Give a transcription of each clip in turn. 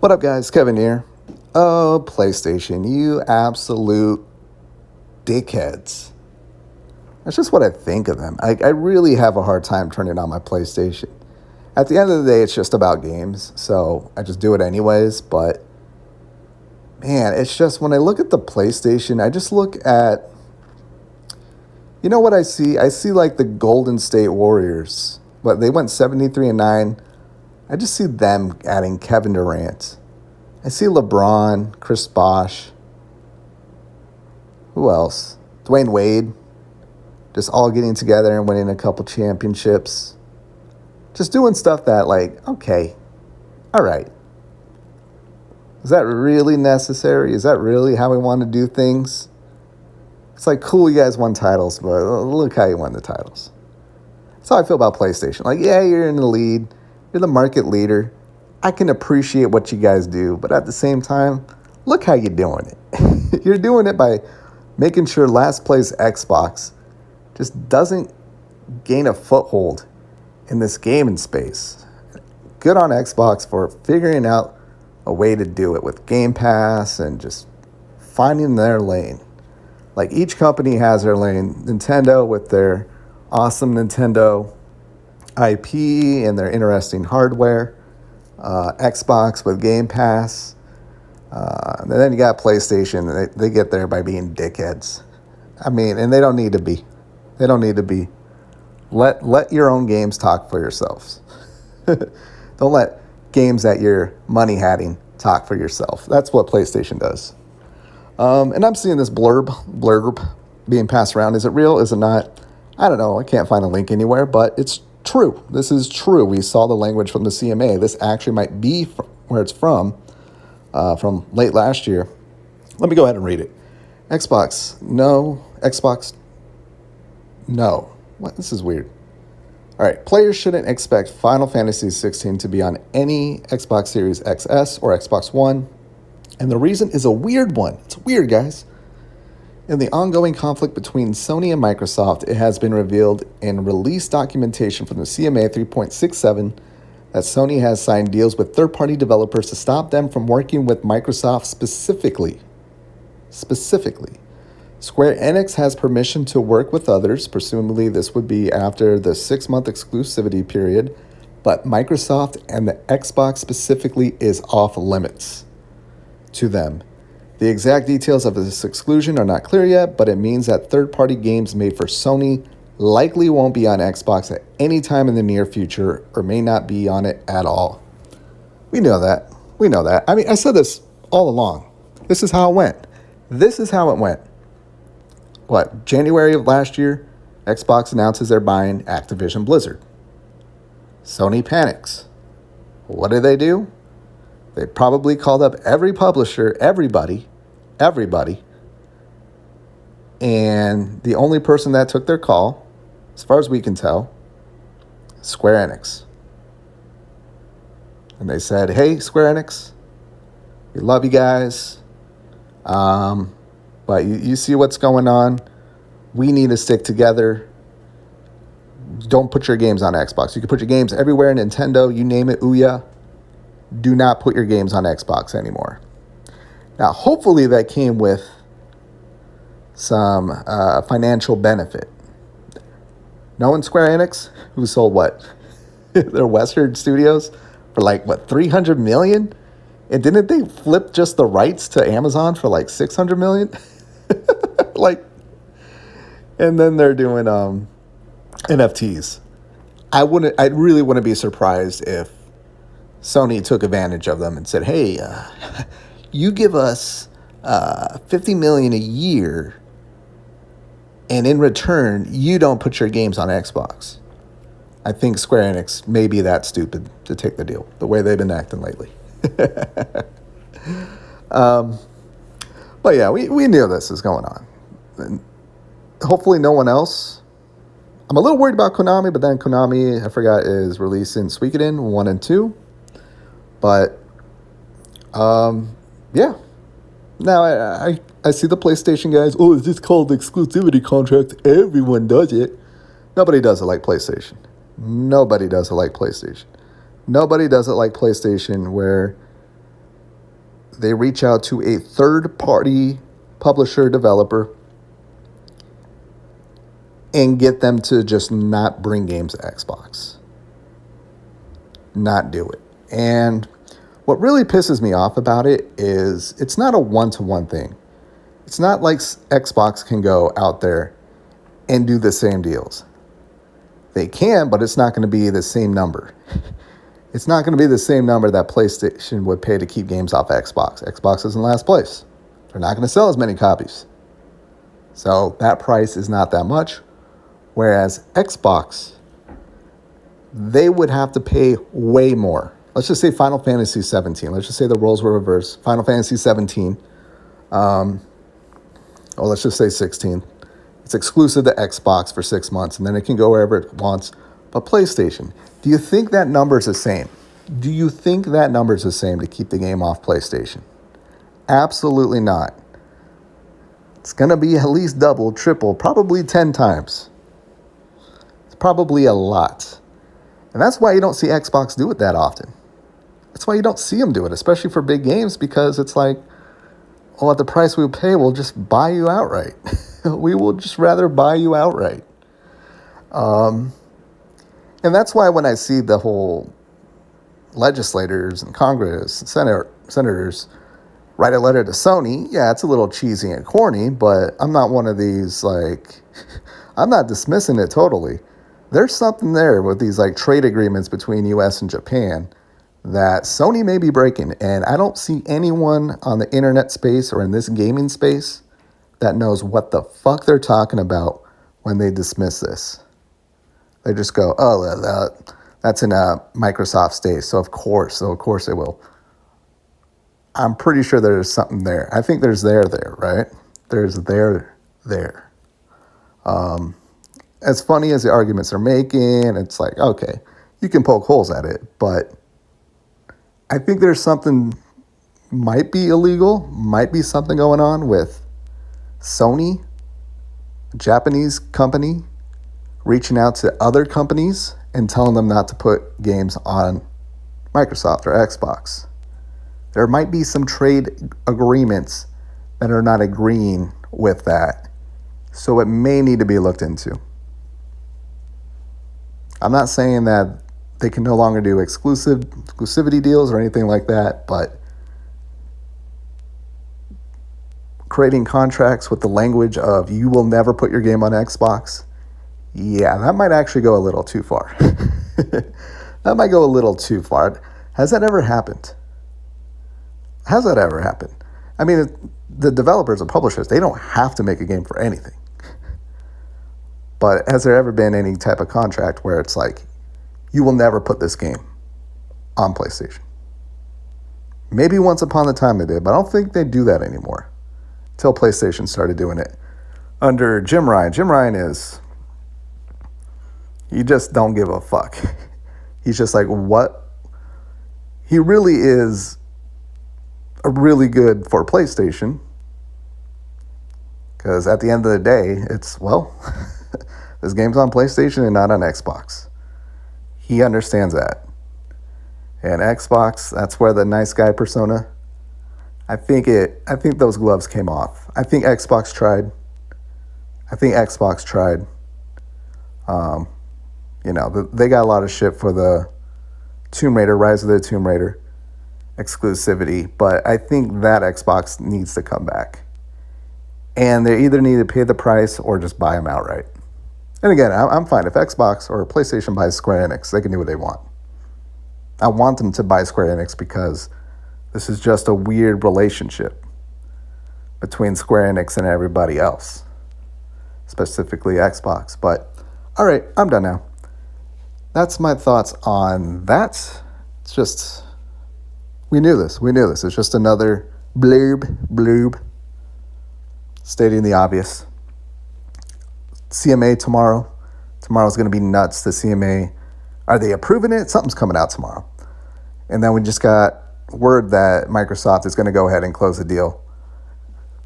What up, guys? Kevin here. Oh, PlayStation, you absolute dickheads. That's just what I think of them. I really have a hard time turning on my PlayStation. At the end of the day, it's just about games, so I just do it anyways. But, man, it's just when I look at the PlayStation, I just look at, you know what I see? I see like the Golden State Warriors. But they went 73-9. I just see them adding Kevin Durant. I see LeBron, Chris Bosh. Who else? Dwayne Wade. Just all getting together and winning a couple championships. Just doing stuff that, like, okay, all right. Is that really necessary? Is that really how we want to do things? It's like, cool, you guys won titles, but look how you won the titles. That's how I feel about PlayStation. Like, yeah, you're in the lead. You're the market leader. I can appreciate what you guys do, but at the same time, look how you're doing it. You're doing it by making sure last place Xbox just doesn't gain a foothold in this gaming space. Good on Xbox for figuring out a way to do it with Game Pass and just finding their lane. Like, each company has their lane. Nintendo with their awesome Nintendo IP and their interesting hardware. Xbox with Game Pass. And then you got PlayStation. They get there by being dickheads. I mean, and they don't need to be. They don't need to be. Let your own games talk for yourselves. Don't let games that you're money hatting talk for yourself. That's what PlayStation does. And I'm seeing this blurb being passed around. Is it real? Is it not? I don't know. I can't find a link anywhere, but it's true. This is true. We saw the language from the CMA. This actually might be where it's from late last year. Let me go ahead and read it. Xbox, no. Xbox, no. What? This is weird. All right. Players shouldn't expect Final Fantasy 16 to be on any Xbox Series XS or Xbox One. And the reason is a weird one. It's weird, guys. In the ongoing conflict between Sony and Microsoft, it has been revealed in release documentation from the CMA 3.67 that Sony has signed deals with third-party developers to stop them from working with Microsoft specifically. Square Enix has permission to work with others. Presumably, this would be after the 6-month exclusivity period, but Microsoft and the Xbox specifically is off limits to them. The exact details of this exclusion are not clear yet, but it means that third-party games made for Sony likely won't be on Xbox at any time in the near future or may not be on it at all. We know that. I mean, I said this all along. This is how it went. What, January of last year, Xbox announces they're buying Activision Blizzard. Sony panics. What do? They probably called up every publisher, everybody. And the only person that took their call, as far as we can tell, Square Enix. And they said, hey, Square Enix, we love you guys. But you see what's going on. We need to stick together. Don't put your games on Xbox. You can put your games everywhere, Nintendo, you name it, Ouya. Do not put your games on Xbox anymore. Now, hopefully that came with some financial benefit. Knowing Square Enix, who sold what? Their Western Studios for like, what, $300 million? And didn't they flip just the rights to Amazon for like $600 million? And then they're doing NFTs. I really wouldn't be surprised if Sony took advantage of them and said, hey, you give us $50 million a year, and in return, you don't put your games on Xbox. I think Square Enix may be that stupid to take the deal, the way they've been acting lately. But yeah, we knew this was going on. And hopefully no one else. I'm a little worried about Konami, but then Konami, I forgot, is releasing Suikoden 1 and 2. But, yeah. Now, I see the PlayStation guys, oh, is this called exclusivity contract? Everyone does it. Nobody does it like PlayStation. Nobody does it like PlayStation where they reach out to a third-party publisher developer and get them to just not bring games to Xbox. Not do it. And what really pisses me off about it is it's not a one-to-one thing. It's not like Xbox can go out there and do the same deals. They can, but it's not going to be the same number. It's not going to be the same number that PlayStation would pay to keep games off Xbox. Xbox is in last place. They're not going to sell as many copies. So that price is not that much. Whereas Xbox, they would have to pay way more. Let's just say Final Fantasy 17. Let's just say the roles were reversed. Final Fantasy 17. Let's just say 16. It's exclusive to Xbox for 6 months, and then it can go wherever it wants. But PlayStation, do you think that number is the same? Do you think that number is the same to keep the game off PlayStation? Absolutely not. It's going to be at least double, triple, probably 10 times. It's probably a lot. And that's why you don't see Xbox do it that often. That's why you don't see them do it, especially for big games, because it's like, well, at the price we pay, we'll just buy you outright. We will just rather buy you outright. And that's why when I see the whole legislators and Congress and senators write a letter to Sony, yeah, it's a little cheesy and corny, but I'm not one of these, like, I'm not dismissing it totally. There's something there with these, like, trade agreements between U.S. and Japan that Sony may be breaking, and I don't see anyone on the internet space or in this gaming space that knows what the fuck they're talking about when they dismiss this. They just go, oh, that's in a Microsoft state, so of course they will. I'm pretty sure there's something there. I think there's there, right? There's there. As funny as the arguments are making, it's like, okay, you can poke holes at it, but I think there's something, might be illegal, might be something going on with Sony, a Japanese company, reaching out to other companies and telling them not to put games on Microsoft or Xbox. There might be some trade agreements that are not agreeing with that, so it may need to be looked into. I'm not saying that they can no longer do exclusivity deals or anything like that, but creating contracts with the language of you will never put your game on Xbox, yeah, that might actually go a little too far. That might go a little too far. Has that ever happened? Has that ever happened? I mean, the developers and publishers, they don't have to make a game for anything. But has there ever been any type of contract where it's like, you will never put this game on PlayStation? Maybe once upon a time they did, but I don't think they do that anymore. Until PlayStation started doing it. Under Jim Ryan. Jim Ryan is, you just don't give a fuck. He's just like, what? He really is really good for PlayStation. Because at the end of the day, it's, well, this game's on PlayStation and not on Xbox. He understands that. And Xbox, that's where the nice guy persona, I think those gloves came off. I think Xbox tried. They got a lot of shit for the Tomb Raider, Rise of the Tomb Raider exclusivity, but I think that Xbox needs to come back. And they either need to pay the price or just buy them outright. And again, I'm fine. If Xbox or PlayStation buys Square Enix, they can do what they want. I want them to buy Square Enix because this is just a weird relationship between Square Enix and everybody else, specifically Xbox. But, all right, I'm done now. That's my thoughts on that. It's just, we knew this. It's just another blurb stating the obvious. CMA tomorrow. Tomorrow's going to be nuts. The CMA, are they approving it? Something's coming out tomorrow. And then we just got word that Microsoft is going to go ahead and close the deal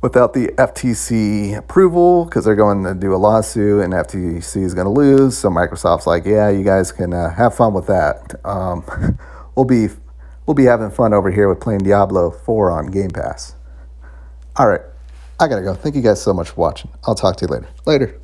without the FTC approval because they're going to do a lawsuit and FTC is going to lose. So Microsoft's like, yeah, you guys can have fun with that. We'll be we'll be having fun over here with playing Diablo 4 on Game Pass. All right, I gotta go. Thank you guys so much for watching. I'll talk to you later. Later.